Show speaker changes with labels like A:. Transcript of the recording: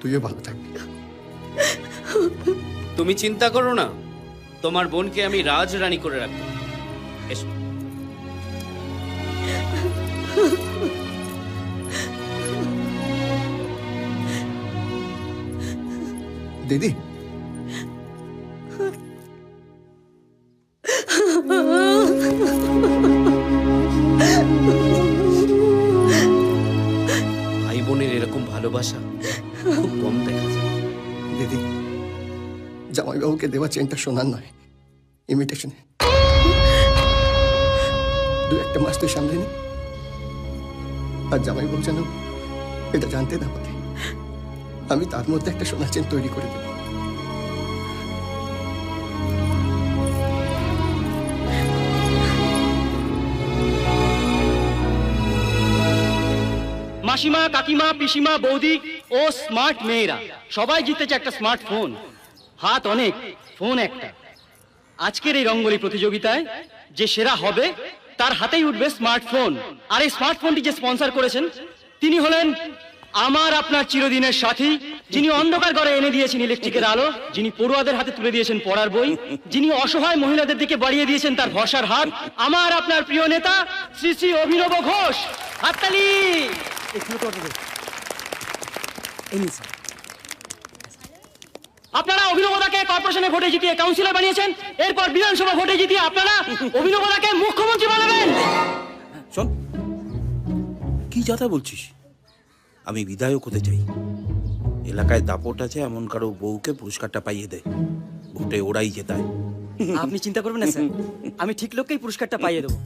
A: তুইও ভালো থাকবি।
B: তুমি চিন্তা করো না, তোমার বোনকে আমি রাজরানী করে রাখবো। এসো।
A: দিদি,
B: ভাই বোনের এরকম ভালোবাসা খুব কম দেখা যায়।
A: দিদি, জামাইবাবুকে দেওয়া চেনটা সোনার নয়, ইমিটেশনে। দু একটা মাস তুই সামলে নি, আর জামাইবাবু যেন এটা জানতে না পারে। আমি তার মধ্যে একটা সোনার চেন তৈরি করে দেব।
C: মাসিমা, কাকিমা, পিসিমা, বৌদি ও স্মার্ট মেয়েরা সবাই জিতেছে একটা স্মার্টফোন। হাত অনেক, ফোন একটা। আজকের এই রঙ্গোলি প্রতিযোগিতায় যে সেরা হবে তার হাতেই উঠবে স্মার্টফোন। আর এই স্মার্টফোনটি যে স্পন্সর করেছেন তিনি হলেন আমার আপনার চিরদিনের সাথী, যিনি অন্ধকার ঘরে এনে দিয়েছেন ইলেকট্রিকের আলো, যিনি পড়ুয়াদের হাতে তুলে দিয়েছেন পড়ার বই, যিনি অসহায় মহিলাদের দিকে বাড়িয়ে দিয়েছেন তার ভরসার হাত, আমার আপনার প্রিয় নেতা শ্রী শ্রী অভিনব ঘোষ। হাততালি। আপনারা অভিনবদাকে কর্পোরেশনে ভোটে জিতিয়ে কাউন্সিলর বানিয়েছেন, এরপর বিধানসভা ভোটে জিতিয়ে আপনারা অভিনবদাকে মুখ্যমন্ত্রী বানাবেন।
D: শোন, কি যাতা বলছিস? আমি বিধায়ক হতে চাই। এলাকায় দাপট আছে এমন কারো বউকে পুরস্কারটা পাইয়ে দে, ভোটে ওরাই জেতায়।
C: আপনি চিন্তা করবেন না স্যার, আমি ঠিক লোককেই পুরস্কারটা পাইয়ে দেবো।